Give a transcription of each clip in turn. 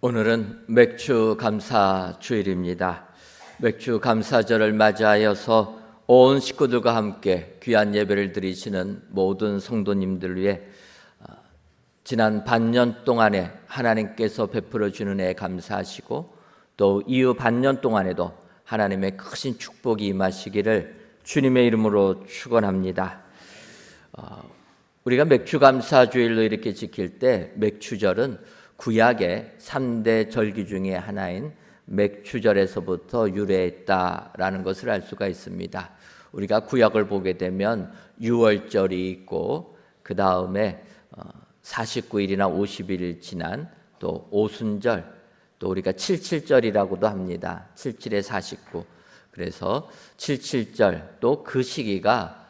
오늘은 맥주 감사 주일입니다. 맥주 감사절을 맞이하여서 온 식구들과 함께 귀한 예배를 드리시는 모든 성도님들 위해 지난 반년 동안에 하나님께서 베풀어 주는 은혜에 감사하시고 또 이후 반년 동안에도 하나님의 크신 축복이 임하시기를 주님의 이름으로 축원합니다. 우리가 맥주 감사 주일로 이렇게 지킬 때 맥주절은 구약의 3대 절기 중에 하나인 맥주절에서부터 유래했다라는 것을 알 수가 있습니다. 우리가 구약을 보게 되면 유월절이 있고 그 다음에 49일이나 50일 지난 또 오순절, 또 우리가 77절이라고도 합니다. 77에 49. 그래서 77절 또 그 시기가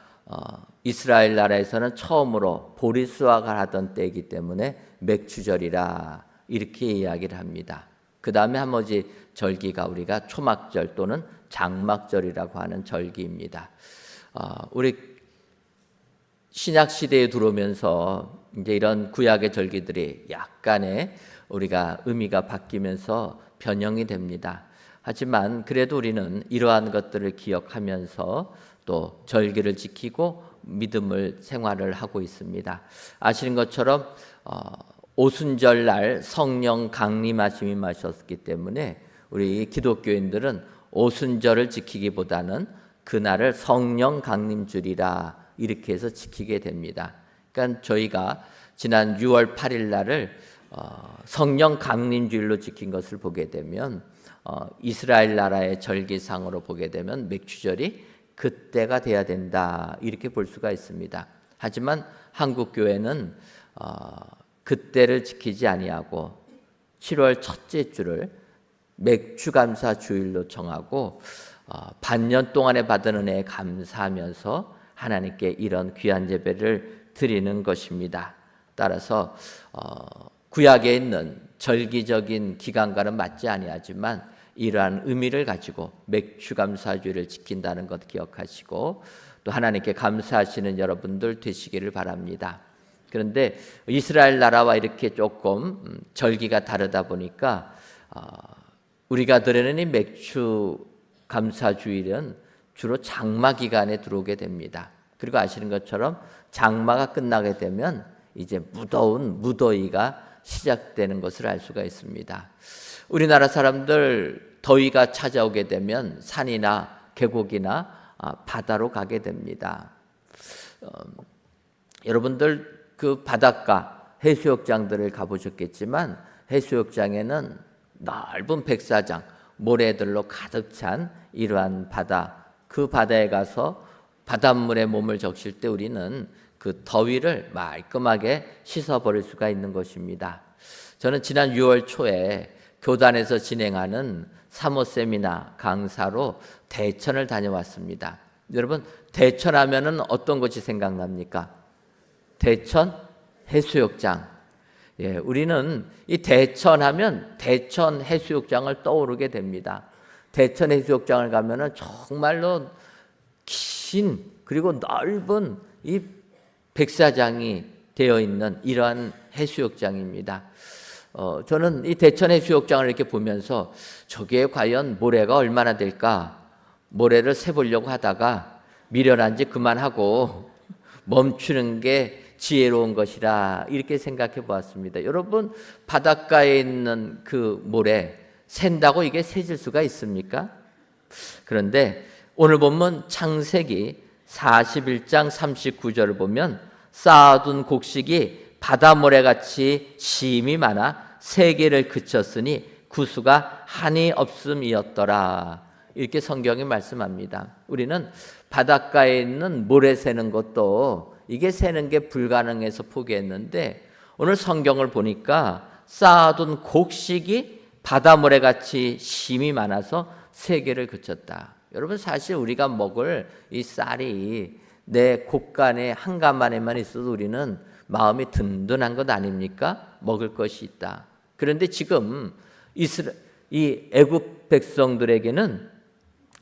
이스라엘 나라에서는 처음으로 보리수확을 하던 때이기 때문에 맥주절이라 이렇게 이야기를 합니다. 그 다음에 한머지 절기가 우리가 초막절 또는 장막절이라고 하는 절기입니다. 우리 신약 시대에 들어오면서 이제 이런 구약의 절기들이 약간의 우리가 의미가 바뀌면서 변형이 됩니다. 하지만 그래도 우리는 이러한 것들을 기억하면서 또 절기를 지키고 믿음을 생활을 하고 있습니다. 아시는 것처럼 오순절 날 성령 강림하심이 임하셨기 때문에 우리 기독교인들은 오순절을 지키기보다는 그날을 성령 강림주일이라 이렇게 해서 지키게 됩니다. 그러니까 저희가 지난 6월 8일 날을 성령 강림주일로 지킨 것을 보게 되면 이스라엘 나라의 절기상으로 보게 되면 맥주절이 그때가 돼야 된다 이렇게 볼 수가 있습니다. 하지만 한국 교회는 그때를 지키지 아니하고 7월 첫째 주를 맥주감사 주일로 정하고 반년 동안에 받은 은혜에 감사하면서 하나님께 이런 귀한 예배를 드리는 것입니다. 따라서 구약에 있는 절기적인 기간과는 맞지 아니하지만 이러한 의미를 가지고 맥주감사주일을 지킨다는 것 기억하시고 또 하나님께 감사하시는 여러분들 되시기를 바랍니다. 그런데 이스라엘 나라와 이렇게 조금 절기가 다르다 보니까 우리가 드리는 이 맥주감사주일은 주로 장마 기간에 들어오게 됩니다. 그리고 아시는 것처럼 장마가 끝나게 되면 이제 무더운 무더위가 시작되는 것을 알 수가 있습니다. 우리나라 사람들 더위가 찾아오게 되면 산이나 계곡이나 바다로 가게 됩니다. 여러분들 그 바닷가 해수욕장들을 가보셨겠지만 해수욕장에는 넓은 백사장, 모래들로 가득 찬 이러한 바다, 그 바다에 가서 바닷물에 몸을 적실 때 우리는 그 더위를 말끔하게 씻어버릴 수가 있는 것입니다. 저는 지난 6월 초에 교단에서 진행하는 사모 세미나 강사로 대천을 다녀왔습니다. 여러분 대천하면은 어떤 것이 생각납니까? 대천 해수욕장. 예, 우리는 이 대천하면 대천 해수욕장을 떠오르게 됩니다. 대천 해수욕장을 가면은 정말로 긴 그리고 넓은 이 백사장이 되어 있는 이러한 해수욕장입니다. 저는 이 대천 해수욕장을 이렇게 보면서 저게 과연 모래가 얼마나 될까? 모래를 세보려고 하다가 미련한 지 그만하고 멈추는 게 지혜로운 것이라 이렇게 생각해 보았습니다. 여러분 바닷가에 있는 그 모래 샌다고 이게 세질 수가 있습니까? 그런데 오늘 보면 창세기 41장 39절을 보면 쌓아둔 곡식이 바다모래같이 심이 많아 세계를 그쳤으니 구수가 한이 없음이었더라. 이렇게 성경이 말씀합니다. 우리는 바닷가에 있는 모래 새는 것도 이게 새는 게 불가능해서 포기했는데 오늘 성경을 보니까 쌓아둔 곡식이 바다모래같이 심이 많아서 세계를 그쳤다. 여러분 사실 우리가 먹을 이 쌀이 내 곳간에 한 가만에만 있어도 우리는 마음이 든든한 것 아닙니까? 먹을 것이 있다. 그런데 지금 이 애굽 백성들에게는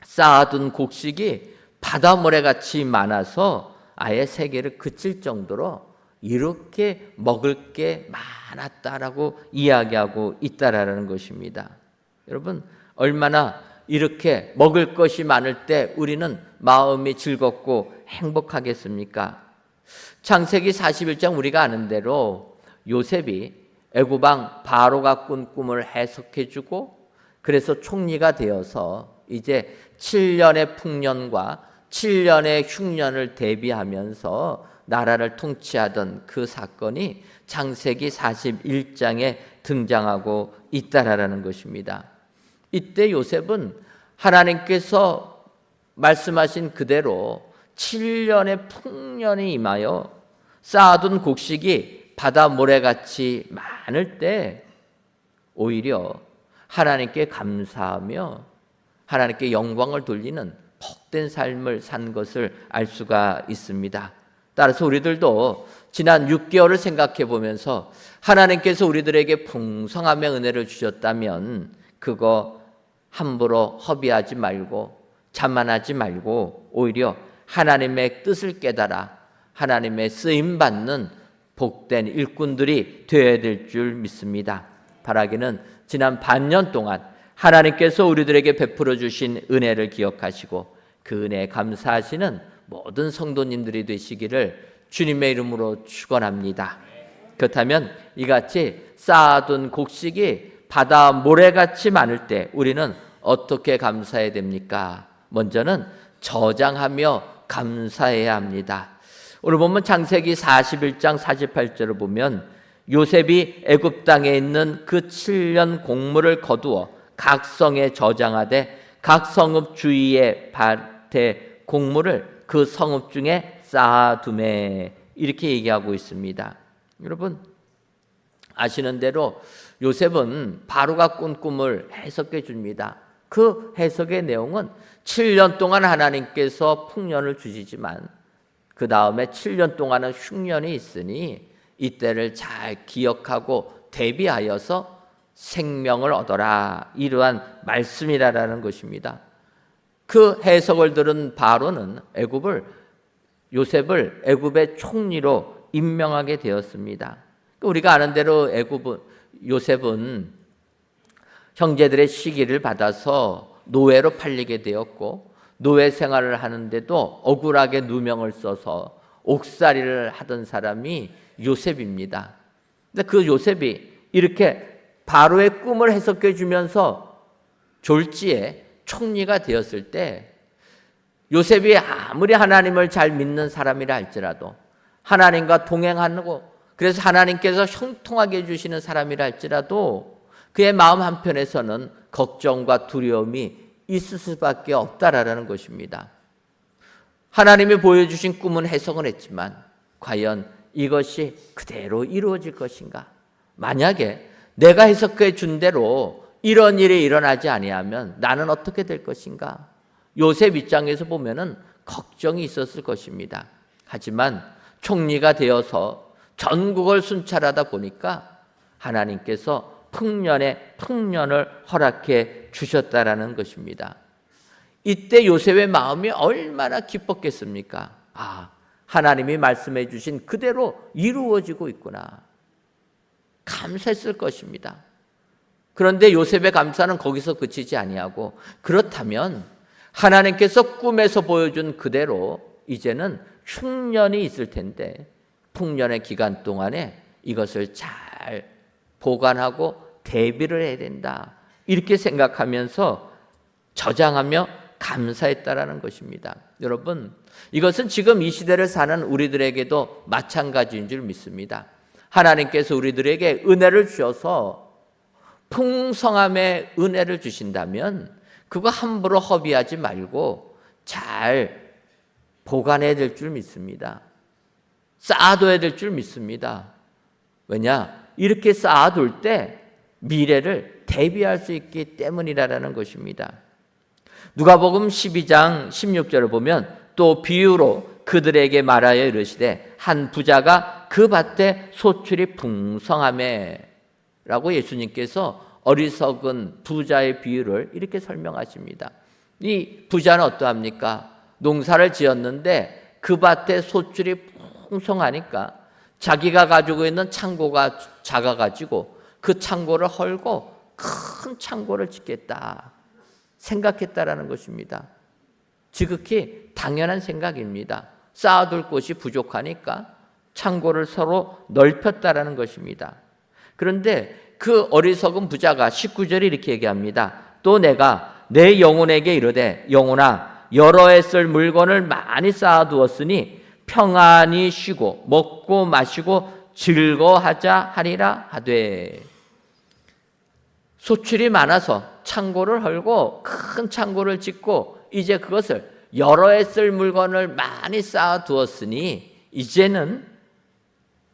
쌓아둔 곡식이 바다모래같이 많아서 아예 세계를 그칠 정도로 이렇게 먹을 게 많았다라고 이야기하고 있다라는 것입니다. 여러분, 얼마나 이렇게 먹을 것이 많을 때 우리는 마음이 즐겁고 행복하겠습니까? 창세기 41장 우리가 아는 대로 요셉이 애굽 왕 바로가 꾼 꿈을 해석해주고 그래서 총리가 되어서 이제 7년의 풍년과 7년의 흉년을 대비하면서 나라를 통치하던 그 사건이 창세기 41장에 등장하고 있다라는 것입니다. 이때 요셉은 하나님께서 말씀하신 그대로 7년의 풍년이 임하여 쌓아둔 곡식이 바다 모래같이 많을 때 오히려 하나님께 감사하며 하나님께 영광을 돌리는 복된 삶을 산 것을 알 수가 있습니다. 따라서 우리들도 지난 6개월을 생각해 보면서 하나님께서 우리들에게 풍성함의 은혜를 주셨다면 그거 함부로 허비하지 말고 자만하지 말고 오히려 하나님의 뜻을 깨달아 하나님의 쓰임받는 복된 일꾼들이 되어야 될 줄 믿습니다. 바라기는 지난 반년 동안 하나님께서 우리들에게 베풀어 주신 은혜를 기억하시고 그 은혜에 감사하시는 모든 성도님들이 되시기를 주님의 이름으로 축원합니다. 그렇다면 이같이 쌓아둔 곡식이 바다 모래같이 많을 때 우리는 어떻게 감사해야 됩니까? 먼저는 저장하며 감사해야 합니다. 오늘 보면 창세기 41장 48절을 보면 요셉이 애굽 땅에 있는 그 7년 곡물을 거두어 각 성에 저장하되 각 성읍 주위의 밭의 곡물을 그 성읍 중에 쌓아두매 이렇게 얘기하고 있습니다. 여러분 아시는 대로 요셉은 바로가 꾼 꿈을 해석해 줍니다. 그 해석의 내용은 7년 동안 하나님께서 풍년을 주시지만 그 다음에 7년 동안은 흉년이 있으니 이때를 잘 기억하고 대비하여서 생명을 얻어라 이러한 말씀이라는 것입니다. 그 해석을 들은 바로는 요셉을 애굽의 총리로 임명하게 되었습니다. 우리가 아는 대로 요셉은 형제들의 시기를 받아서 노예로 팔리게 되었고 노예 생활을 하는데도 억울하게 누명을 써서 옥살이를 하던 사람이 요셉입니다. 근데 그 요셉이 이렇게 바로의 꿈을 해석해 주면서 졸지에 총리가 되었을 때 요셉이 아무리 하나님을 잘 믿는 사람이라 할지라도 하나님과 동행하고 그래서 하나님께서 형통하게 해주시는 사람이라 할지라도 그의 마음 한편에서는 걱정과 두려움이 있을 수밖에 없다라는 것입니다. 하나님이 보여주신 꿈은 해석은 했지만 과연 이것이 그대로 이루어질 것인가? 만약에 내가 해석해 준 대로 이런 일이 일어나지 아니하면 나는 어떻게 될 것인가? 요셉 입장에서 보면은 걱정이 있었을 것입니다. 하지만 총리가 되어서 전국을 순찰하다 보니까 하나님께서 풍년을 허락해 주셨다라는 것입니다. 이때 요셉의 마음이 얼마나 기뻤겠습니까? 하나님이 말씀해 주신 그대로 이루어지고 있구나. 감사했을 것입니다. 그런데 요셉의 감사는 거기서 그치지 아니하고 그렇다면 하나님께서 꿈에서 보여준 그대로 이제는 흉년이 있을 텐데 풍년의 기간 동안에 이것을 잘 보관하고 대비를 해야 된다. 이렇게 생각하면서 저장하며 감사했다라는 것입니다. 여러분, 이것은 지금 이 시대를 사는 우리들에게도 마찬가지인 줄 믿습니다. 하나님께서 우리들에게 은혜를 주셔서 풍성함의 은혜를 주신다면 그거 함부로 허비하지 말고 잘 보관해야 될 줄 믿습니다. 쌓아둬야 될 줄 믿습니다. 왜냐? 이렇게 쌓아둘 때 미래를 대비할 수 있기 때문이라는 것입니다. 누가복음 12장 16절을 보면 또 비유로 그들에게 말하여 이르시되 한 부자가 그 밭에 소출이 풍성하매 라고 예수님께서 어리석은 부자의 비유를 이렇게 설명하십니다. 이 부자는 어떠합니까? 농사를 지었는데 그 밭에 소출이 풍성하니까 자기가 가지고 있는 창고가 작아가지고 그 창고를 헐고 큰 창고를 짓겠다 생각했다라는 것입니다. 지극히 당연한 생각입니다. 쌓아둘 곳이 부족하니까 창고를 서로 넓혔다라는 것입니다. 그런데 그 어리석은 부자가 19절에 이렇게 얘기합니다. 또 내가 내 영혼에게 이르되 영혼아 여러 해 쓸 물건을 많이 쌓아두었으니 평안히 쉬고 먹고 마시고 즐거워하자 하리라 하되. 소출이 많아서 창고를 헐고 큰 창고를 짓고 이제 그것을 여러 해 쓸 물건을 많이 쌓아두었으니 이제는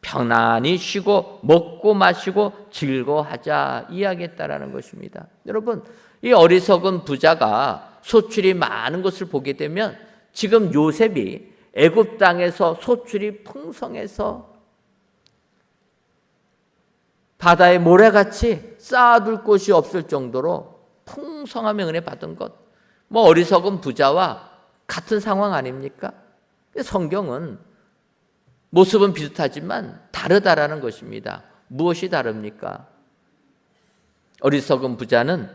편안히 쉬고 먹고 마시고 즐거워하자 이야기했다라는 것입니다. 여러분, 이 어리석은 부자가 소출이 많은 것을 보게 되면 지금 요셉이 애굽 땅에서 소출이 풍성해서 바다의 모래같이 쌓아둘 곳이 없을 정도로 풍성함의 은혜 받은 것, 어리석은 부자와 같은 상황 아닙니까? 성경은 모습은 비슷하지만 다르다라는 것입니다. 무엇이 다릅니까? 어리석은 부자는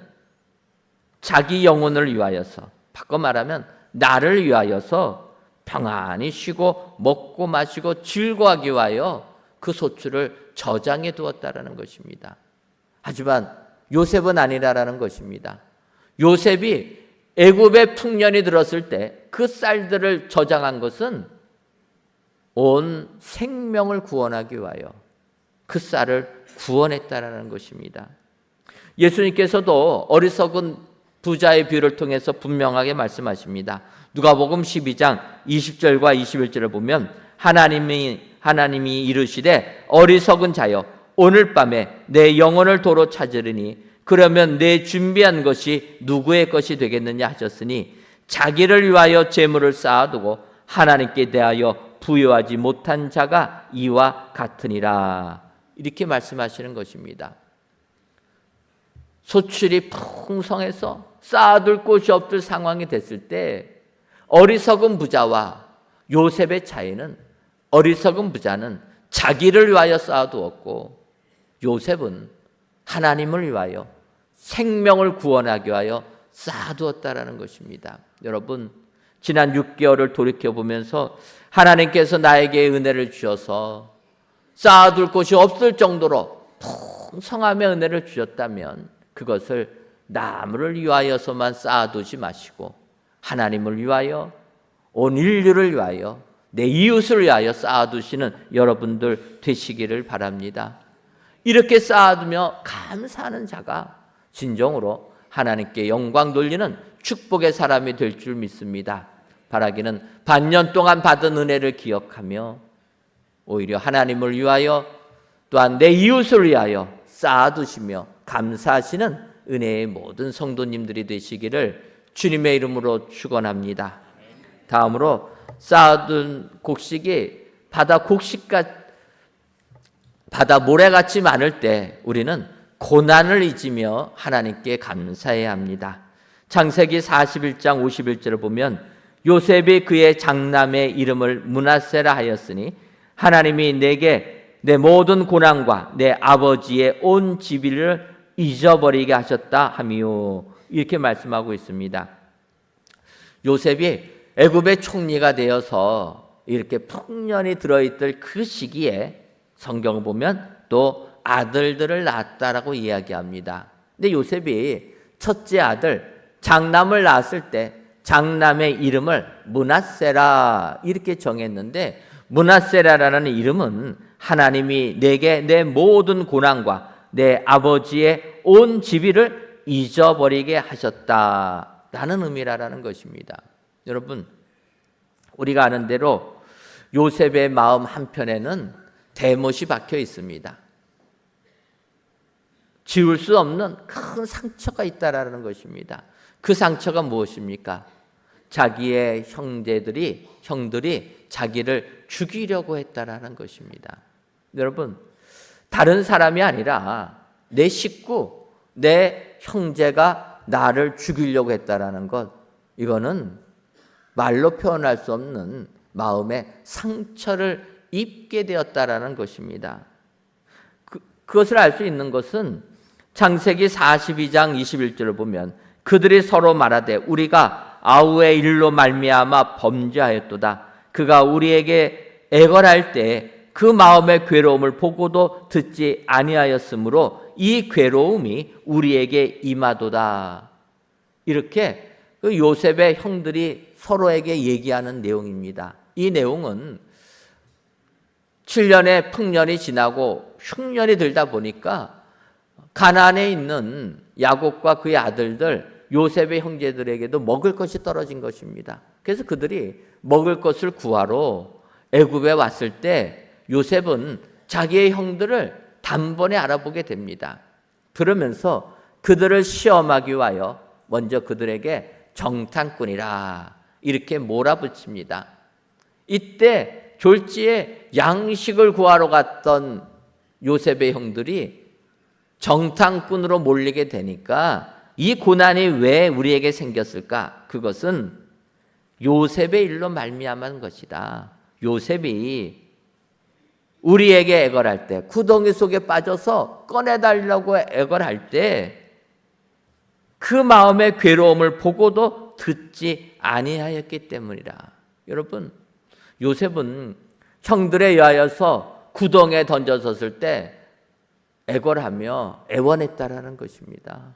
자기 영혼을 위하여서, 바꿔 말하면 나를 위하여서 평안히 쉬고 먹고 마시고 즐거워하기 위하여 그 소출을 저장해 두었다라는 것입니다. 하지만 요셉은 아니라라는 것입니다. 요셉이 애굽의 풍년이 들었을 때 그 쌀들을 저장한 것은 온 생명을 구원하기 위하여 그 쌀을 구원했다라는 것입니다. 예수님께서도 어리석은 부자의 비유를 통해서 분명하게 말씀하십니다. 누가복음 12장 20절과 21절을 보면 하나님이 이르시되 어리석은 자여 오늘 밤에 내 영혼을 도로 찾으리니 그러면 내 준비한 것이 누구의 것이 되겠느냐 하셨으니 자기를 위하여 재물을 쌓아두고 하나님께 대하여 부여하지 못한 자가 이와 같으니라. 이렇게 말씀하시는 것입니다. 소출이 풍성해서 쌓아둘 곳이 없을 상황이 됐을 때 어리석은 부자와 요셉의 차이는, 어리석은 부자는 자기를 위하여 쌓아두었고 요셉은 하나님을 위하여 생명을 구원하기 위하여 쌓아두었다라는 것입니다. 여러분, 지난 6개월을 돌이켜보면서 하나님께서 나에게 은혜를 주셔서 쌓아둘 곳이 없을 정도로 풍성함의 은혜를 주셨다면 그것을 나무를 위하여서만 쌓아두지 마시고 하나님을 위하여, 온 인류를 위하여, 내 이웃을 위하여 쌓아두시는 여러분들 되시기를 바랍니다. 이렇게 쌓아두며 감사하는 자가 진정으로 하나님께 영광 돌리는 축복의 사람이 될 줄 믿습니다. 바라기는 반년 동안 받은 은혜를 기억하며 오히려 하나님을 위하여 또한 내 이웃을 위하여 쌓아두시며 감사하시는 은혜의 모든 성도님들이 되시기를 주님의 이름으로 축원합니다. 다음으로 쌓아둔 곡식이 바다 모래같이 많을 때 우리는 고난을 잊으며 하나님께 감사해야 합니다. 창세기 41장 51절을 보면 요셉이 그의 장남의 이름을 므낫세라 하였으니 하나님이 내게 내 모든 고난과 내 아버지의 온 지비를 잊어버리게 하셨다 하미요. 이렇게 말씀하고 있습니다. 요셉이 애굽의 총리가 되어서 이렇게 풍년이 들어있을 그 시기에 성경을 보면 또 아들들을 낳았다라고 이야기합니다. 근데 요셉이 첫째 아들 장남을 낳았을 때 장남의 이름을 므낫세라 이렇게 정했는데, 므낫세라라는 이름은 하나님이 내게 내 모든 고난과 내 아버지의 온 지비를 잊어버리게 하셨다라는 의미라는 것입니다. 여러분, 우리가 아는 대로 요셉의 마음 한편에는 대못이 박혀 있습니다. 지울 수 없는 큰 상처가 있다라는 것입니다. 그 상처가 무엇입니까? 자기의 형들이 자기를 죽이려고 했다라는 것입니다. 여러분, 다른 사람이 아니라 내 식구, 내 형제가 나를 죽이려고 했다라는 것, 이거는 말로 표현할 수 없는 마음의 상처를 입게 되었다라는 것입니다. 그것을 알 수 있는 것은 창세기 42장 21절을 보면 그들이 서로 말하되 우리가 아우의 일로 말미암아 범죄하였도다. 그가 우리에게 애걸할 때 그 마음의 괴로움을 보고도 듣지 아니하였으므로 이 괴로움이 우리에게 임하도다. 이렇게 그 요셉의 형들이 서로에게 얘기하는 내용입니다. 이 내용은 7년의 풍년이 지나고 흉년이 들다 보니까 가나안에 있는 야곱과 그의 아들들 요셉의 형제들에게도 먹을 것이 떨어진 것입니다. 그래서 그들이 먹을 것을 구하러 애굽에 왔을 때 요셉은 자기의 형들을 단번에 알아보게 됩니다. 그러면서 그들을 시험하기 위하여 먼저 그들에게 정탐꾼이라 이렇게 몰아붙입니다. 이때 졸지에 양식을 구하러 갔던 요셉의 형들이 정탐꾼으로 몰리게 되니까 이 고난이 왜 우리에게 생겼을까? 그것은 요셉의 일로 말미암은 것이다. 요셉이 우리에게 애걸할 때, 구덩이 속에 빠져서 꺼내달라고 애걸할 때 그 마음의 괴로움을 보고도 듣지 아니하였기 때문이라. 여러분, 요셉은 형들에 의하여서 구덩이에 던져졌을 때 애걸하며 애원했다라는 것입니다.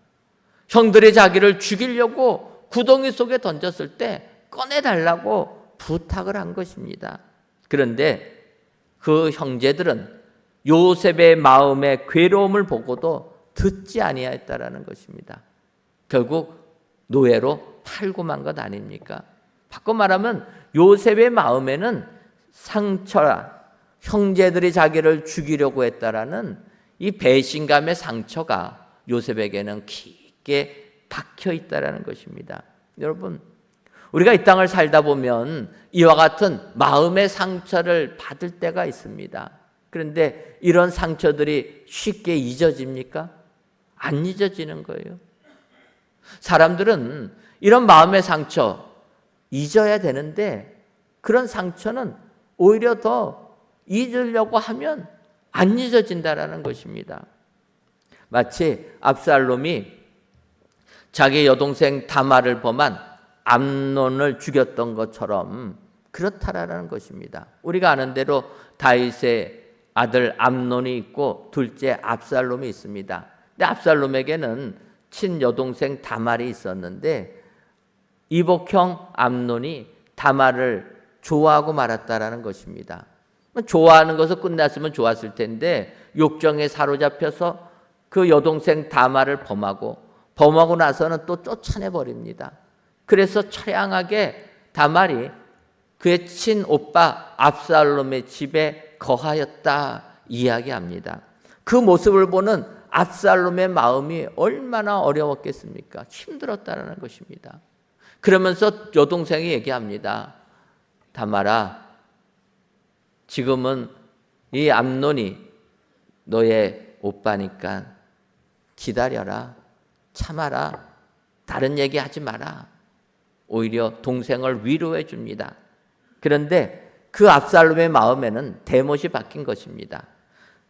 형들이 자기를 죽이려고 구덩이 속에 던졌을 때 꺼내달라고 부탁을 한 것입니다. 그런데 그 형제들은 요셉의 마음의 괴로움을 보고도 듣지 아니하였다라는 것입니다. 결국 노예로 팔고 만 것 아닙니까? 바꿔 말하면 요셉의 마음에는 상처라, 형제들이 자기를 죽이려고 했다라는 이 배신감의 상처가 요셉에게는 깊게 박혀 있다라는 것입니다. 여러분, 우리가 이 땅을 살다 보면 이와 같은 마음의 상처를 받을 때가 있습니다. 그런데 이런 상처들이 쉽게 잊어집니까? 안 잊어지는 거예요. 사람들은 이런 마음의 상처 잊어야 되는데 그런 상처는 오히려 더 잊으려고 하면 안 잊어진다라는 것입니다. 마치 압살롬이 자기 여동생 다말을 범한 암논을 죽였던 것처럼 그렇다라는 것입니다. 우리가 아는 대로 다윗의 아들 암논이 있고 둘째 압살롬이 있습니다. 근데 압살롬에게는 친여동생 다말이 있었는데 이복형 암논이 다말을 좋아하고 말았다라는 것입니다. 좋아하는 것을 끝났으면 좋았을 텐데 욕정에 사로잡혀서 그 여동생 다말을 범하고 나서는 또 쫓아내버립니다. 그래서 처량하게 다말이 그의 친오빠 압살롬의 집에 거하였다 이야기합니다. 그 모습을 보는 압살롬의 마음이 얼마나 어려웠겠습니까? 힘들었다는 것입니다. 그러면서 여동생이 얘기합니다. 다말아, 지금은 이 암논이 너의 오빠니까 기다려라, 참아라, 다른 얘기하지 마라. 오히려 동생을 위로해 줍니다. 그런데 그 압살롬의 마음에는 대못이 박힌 것입니다.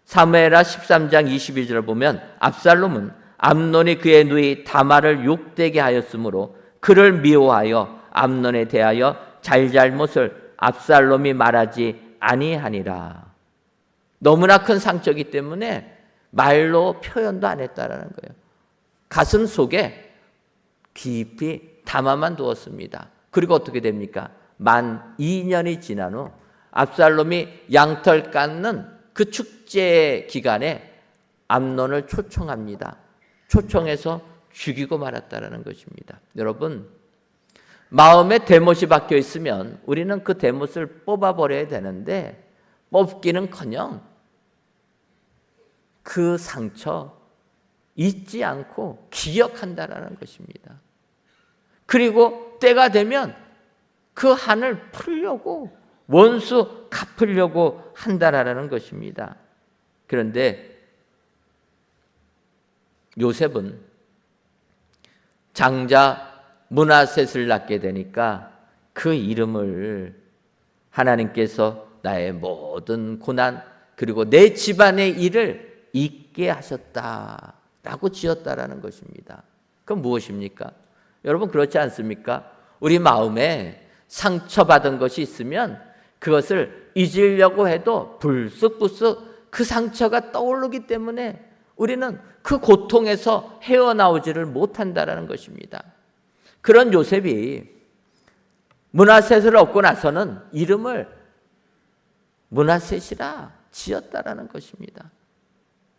사무엘하 13장 22절을 보면 압살롬은 암논이 그의 누이 다말을 욕되게 하였으므로 그를 미워하여 암논에 대하여 잘잘못을 압살롬이 말하지 아니하니라. 너무나 큰 상처이기 때문에 말로 표현도 안 했다라는 거예요. 가슴 속에 깊이 담아만 두었습니다. 그리고 어떻게 됩니까? 만 2년이 지난 후 압살롬이 양털 깎는 그 축제 기간에 암논을 초청합니다. 초청해서 죽이고 말았다라는 것입니다. 여러분, 마음에 대못이 박혀 있으면 우리는 그 대못을 뽑아버려야 되는데 뽑기는커녕 그 상처 잊지 않고 기억한다라는 것입니다. 그리고 때가 되면 그 한을 풀려고 원수 갚으려고 한다라는 것입니다. 그런데 요셉은 장자 므낫셋을 낳게 되니까 그 이름을 하나님께서 나의 모든 고난 그리고 내 집안의 일을 잊게 하셨다라고 지었다라는 것입니다. 그건 무엇입니까? 여러분 그렇지 않습니까? 우리 마음에 상처받은 것이 있으면 그것을 잊으려고 해도 불쑥불쑥 그 상처가 떠오르기 때문에 우리는 그 고통에서 헤어나오지를 못한다라는 것입니다. 그런 요셉이 므낫셋을 얻고 나서는 이름을 므낫셋이라 지었다라는 것입니다.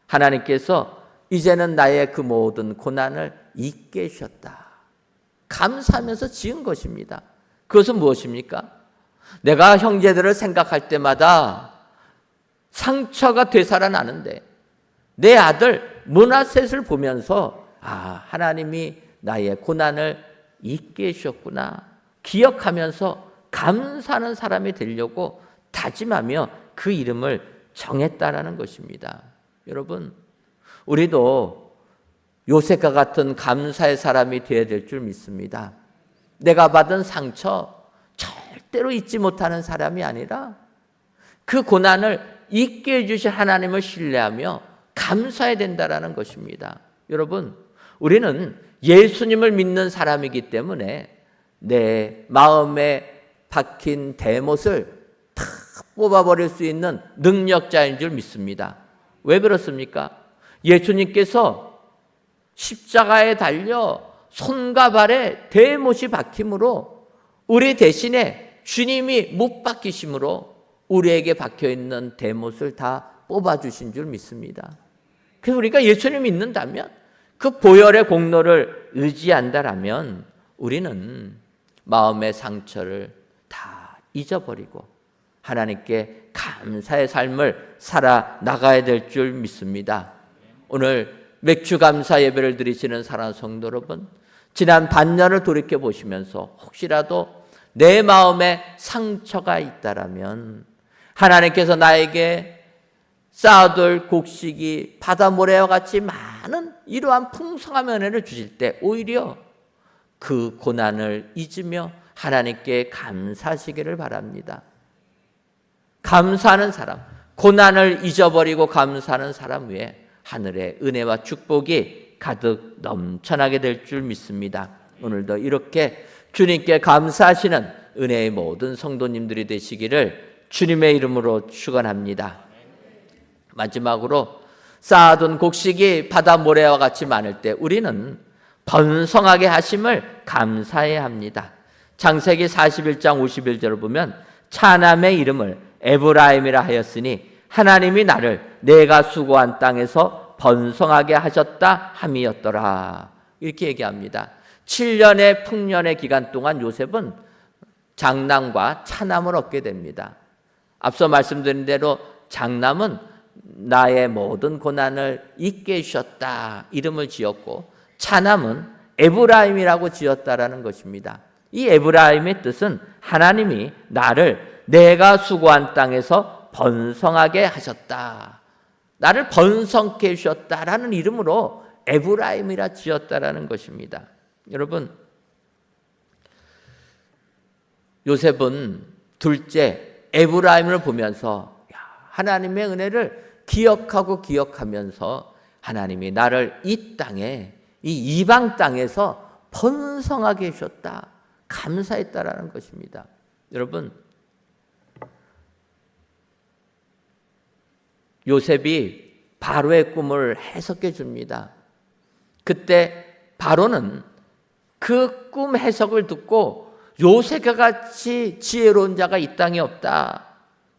하나님께서 이제는 나의 그 모든 고난을 잊게 해주셨다. 감사하면서 지은 것입니다. 그것은 무엇입니까? 내가 형제들을 생각할 때마다 상처가 되살아나는데 내 아들 므낫셋을 보면서 하나님이 나의 고난을 잊게 해주셨구나 기억하면서 감사하는 사람이 되려고 다짐하며 그 이름을 정했다라는 것입니다. 여러분 우리도 요셉과 같은 감사의 사람이 되어야 될 줄 믿습니다. 내가 받은 상처 절대로 잊지 못하는 사람이 아니라 그 고난을 잊게 해주신 하나님을 신뢰하며 감사해야 된다라는 것입니다. 여러분 우리는 예수님을 믿는 사람이기 때문에 내 마음에 박힌 대못을 다 뽑아버릴 수 있는 능력자인 줄 믿습니다. 왜 그렇습니까? 예수님께서 십자가에 달려 손과 발에 대못이 박힘으로 우리 대신에 주님이 못 박히심으로 우리에게 박혀있는 대못을 다 뽑아주신 줄 믿습니다. 그래서 우리가 예수님 믿는다면 그 보혈의 공로를 의지한다라면 우리는 마음의 상처를 다 잊어버리고 하나님께 감사의 삶을 살아나가야 될 줄 믿습니다. 오늘 맥주 감사 예배를 드리시는 사랑하는 성도 여러분, 지난 반년을 돌이켜 보시면서 혹시라도 내 마음에 상처가 있다라면 하나님께서 나에게 쌓아둘 곡식이 바다 모래와 같이 많은 이러한 풍성한 은혜를 주실 때 오히려 그 고난을 잊으며 하나님께 감사하시기를 바랍니다. 감사하는 사람, 고난을 잊어버리고 감사하는 사람 위에 하늘의 은혜와 축복이 가득 넘쳐나게 될 줄 믿습니다. 오늘도 이렇게 주님께 감사하시는 은혜의 모든 성도님들이 되시기를 주님의 이름으로 축원합니다. 마지막으로 쌓아둔 곡식이 바다 모래와 같이 많을 때 우리는 번성하게 하심을 감사해야 합니다. 창세기 41장 51절을 보면 차남의 이름을 에브라임이라 하였으니 하나님이 나를 내가 수고한 땅에서 번성하게 하셨다 함이었더라. 이렇게 얘기합니다. 7년의 풍년의 기간 동안 요셉은 장남과 차남을 얻게 됩니다. 앞서 말씀드린 대로 장남은 나의 모든 고난을 잊게 해주셨다 이름을 지었고 차남은 에브라임이라고 지었다라는 것입니다. 이 에브라임의 뜻은 하나님이 나를 내가 수고한 땅에서 번성하게 하셨다. 나를 번성케 해주셨다라는 이름으로 에브라임이라 지었다라는 것입니다. 여러분, 요셉은 둘째 에브라임을 보면서 하나님의 은혜를 기억하면서 하나님이 나를 이 땅에 이 이방 땅에서 번성하게 해주셨다. 감사했다라는 것입니다. 여러분, 요셉이 바로의 꿈을 해석해 줍니다. 그때 바로는 그 꿈 해석을 듣고 요셉과 같이 지혜로운 자가 이 땅에 없다.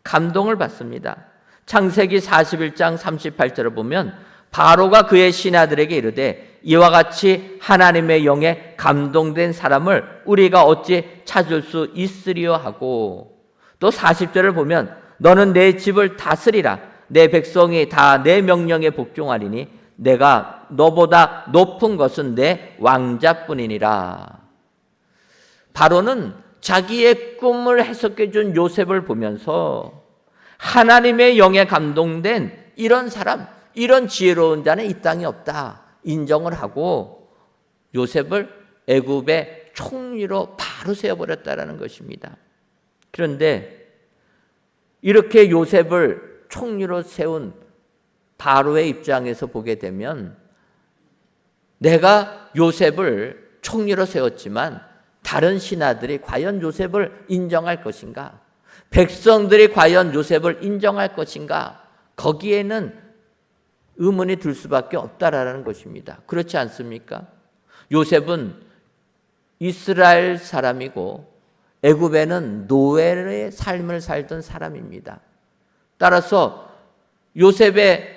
감동을 받습니다. 창세기 41장 38절을 보면 바로가 그의 신하들에게 이르되 이와 같이 하나님의 영에 감동된 사람을 우리가 어찌 찾을 수 있으리요 하고 또 40절을 보면 너는 내 집을 다스리라 내 백성이 다 내 명령에 복종하리니 내가 너보다 높은 것은 내 왕자뿐이니라. 바로는 자기의 꿈을 해석해 준 요셉을 보면서 하나님의 영에 감동된 이런 사람, 이런 지혜로운 자는 이 땅에 없다 인정을 하고 요셉을 애굽의 총리로 바로 세워버렸다는 것입니다. 그런데 이렇게 요셉을 총리로 세운 바로의 입장에서 보게 되면 내가 요셉을 총리로 세웠지만 다른 신하들이 과연 요셉을 인정할 것인가? 백성들이 과연 요셉을 인정할 것인가? 거기에는 의문이 들 수밖에 없다라는 것입니다. 그렇지 않습니까? 요셉은 이스라엘 사람이고 애굽에는 노예의 삶을 살던 사람입니다. 따라서 요셉의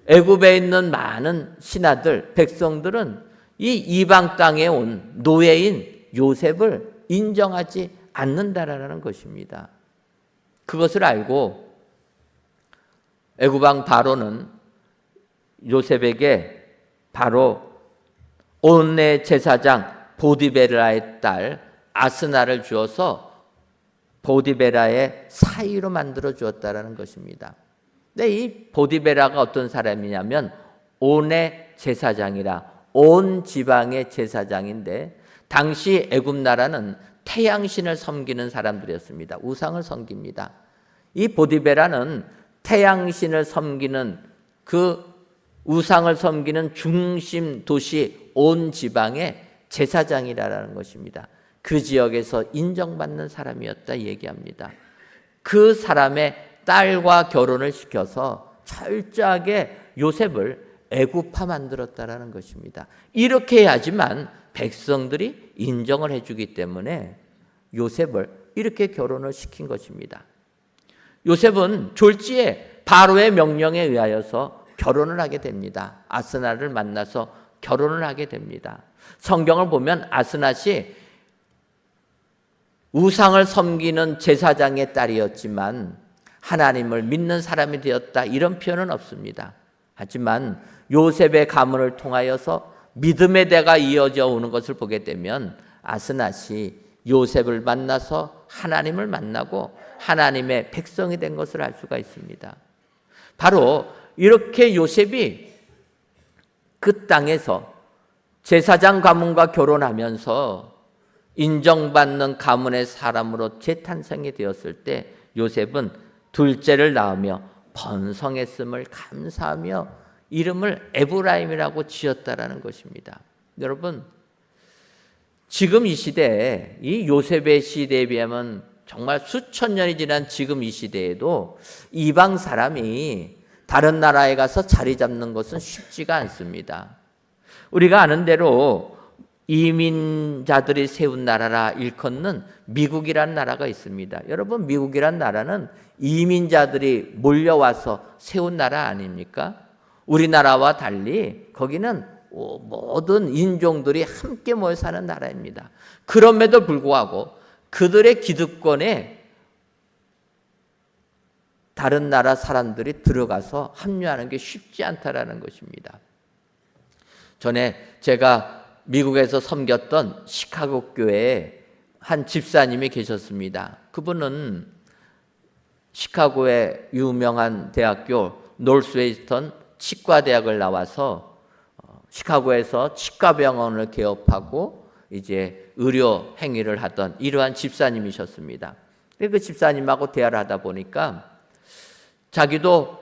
애굽에 있는 많은 신하들, 백성들은 이 이방 땅에 온 노예인 요셉을 인정하지 않는다라는 것입니다. 그것을 알고 애굽 왕 바로는 요셉에게 바로 온내 제사장 보디베라의 딸 아스나를 주어서 보디베라의 사위로 만들어 주었다라는 것입니다. 근데 이 보디베라가 어떤 사람이냐면 온의 제사장이라 온 지방의 제사장인데 당시 애굽 나라는 태양신을 섬기는 사람들이었습니다. 우상을 섬깁니다. 이 보디베라는 태양신을 섬기는 그 우상을 섬기는 중심 도시 온 지방의 제사장이라는 것입니다. 그 지역에서 인정받는 사람이었다 얘기합니다. 그 사람의 딸과 결혼을 시켜서 철저하게 요셉을 애굽화 만들었다라는 것입니다. 이렇게 해야지만 백성들이 인정을 해주기 때문에 요셉을 이렇게 결혼을 시킨 것입니다. 요셉은 졸지에 바로의 명령에 의하여서 결혼을 하게 됩니다. 아스나를 만나서 결혼을 하게 됩니다. 성경을 보면 아스낫이 우상을 섬기는 제사장의 딸이었지만 하나님을 믿는 사람이 되었다 이런 표현은 없습니다. 하지만 요셉의 가문을 통하여서 믿음의 대가 이어져 오는 것을 보게 되면 아스낫이 요셉을 만나서 하나님을 만나고 하나님의 백성이 된 것을 알 수가 있습니다. 바로 이렇게 요셉이 그 땅에서 제사장 가문과 결혼하면서 인정받는 가문의 사람으로 재탄생이 되었을 때 요셉은 둘째를 낳으며 번성했음을 감사하며 이름을 에브라임이라고 지었다라는 것입니다. 여러분, 지금 이 시대에 이 요셉의 시대에 비하면 정말 수천 년이 지난 지금 이 시대에도 이방 사람이 다른 나라에 가서 자리 잡는 것은 쉽지가 않습니다. 우리가 아는 대로 이민자들이 세운 나라라 일컫는 미국이라는 나라가 있습니다. 여러분, 미국이라는 나라는 이민자들이 몰려와서 세운 나라 아닙니까? 우리나라와 달리 거기는 모든 인종들이 함께 모여 사는 나라입니다. 그럼에도 불구하고 그들의 기득권에 다른 나라 사람들이 들어가서 합류하는 게 쉽지 않다라는 것입니다. 전에 제가 미국에서 섬겼던 시카고 교회에 한 집사님이 계셨습니다. 그분은 시카고의 유명한 대학교 노스웨스턴 치과대학을 나와서 시카고에서 치과병원을 개업하고 이제 의료 행위를 하던 이러한 집사님이셨습니다. 그 집사님하고 대화를 하다 보니까 자기도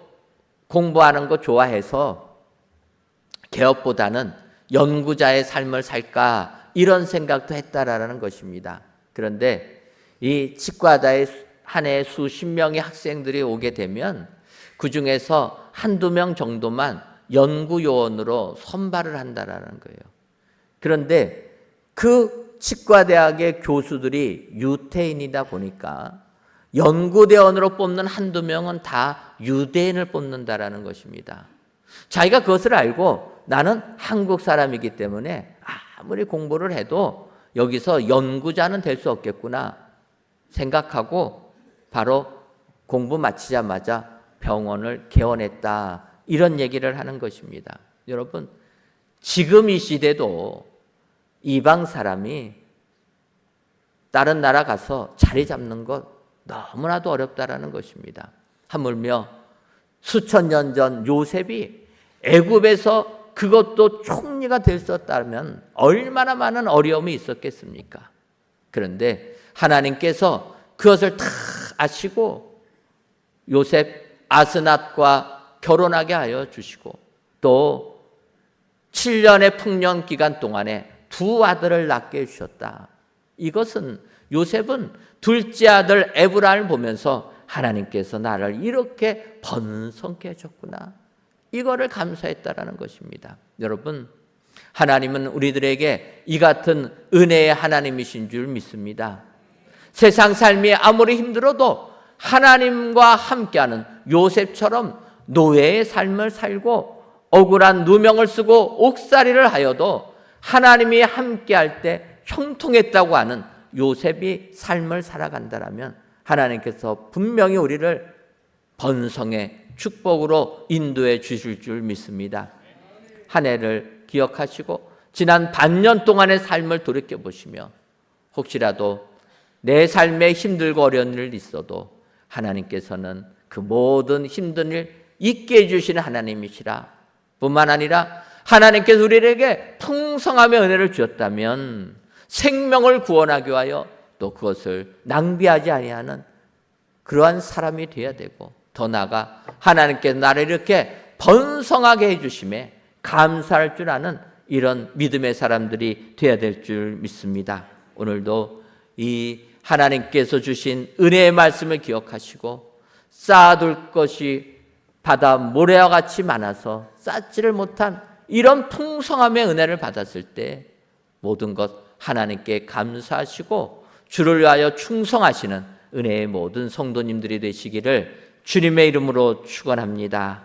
공부하는 거 좋아해서 개업보다는 연구자의 삶을 살까 이런 생각도 했다라는 것입니다. 그런데 이 치과대에 한 해에 수십 명의 학생들이 오게 되면 그 중에서 한두 명 정도만 연구요원으로 선발을 한다라는 거예요. 그런데 그 치과대학의 교수들이 유태인이다 보니까 연구대원으로 뽑는 한두 명은 다 유대인을 뽑는다라는 것입니다. 자기가 그것을 알고 나는 한국 사람이기 때문에 아무리 공부를 해도 여기서 연구자는 될 수 없겠구나 생각하고 바로 공부 마치자마자 병원을 개원했다 이런 얘기를 하는 것입니다. 여러분, 지금 이 시대도 이방 사람이 다른 나라 가서 자리 잡는 것 너무나도 어렵다라는 것입니다. 하물며 수천 년 전 요셉이 애굽에서 그것도 총리가 될 수 없다면 얼마나 많은 어려움이 있었겠습니까? 그런데 하나님께서 그것을 다 아시고 요셉 아스낫과 결혼하게 하여 주시고 또 7년의 풍년 기간 동안에 두 아들을 낳게 해주셨다. 이것은 요셉은 둘째 아들 에브라임을 보면서 하나님께서 나를 이렇게 번성케 해줬구나, 이거를 감사했다라는 것입니다. 여러분, 하나님은 우리들에게 이 같은 은혜의 하나님이신 줄 믿습니다. 세상 삶이 아무리 힘들어도 하나님과 함께하는 요셉처럼 노예의 삶을 살고 억울한 누명을 쓰고 옥살이를 하여도 하나님이 함께할 때 형통했다고 하는 요셉이 삶을 살아간다면 하나님께서 분명히 우리를 번성의 축복으로 인도해 주실 줄 믿습니다. 한 해를 기억하시고 지난 반년 동안의 삶을 돌이켜보시며 혹시라도 내 삶에 힘들고 어려운 일 있어도 하나님께서는 그 모든 힘든 일 잊게 해주시는 하나님이시라 뿐만 아니라 하나님께서 우리에게 풍성함의 은혜를 주었다면 생명을 구원하기 위하여 또 그것을 낭비하지 아니하는 그러한 사람이 되어야 되고, 더 나아가 하나님께서 나를 이렇게 번성하게 해주심에 감사할 줄 아는 이런 믿음의 사람들이 되어야 될 줄 믿습니다. 오늘도 이 하나님께서 주신 은혜의 말씀을 기억하시고 쌓아둘 것이 바다 모래와 같이 많아서 쌓지를 못한 이런 풍성함의 은혜를 받았을 때 모든 것 하나님께 감사하시고 주를 위하여 충성하시는 은혜의 모든 성도님들이 되시기를 주님의 이름으로 축원합니다.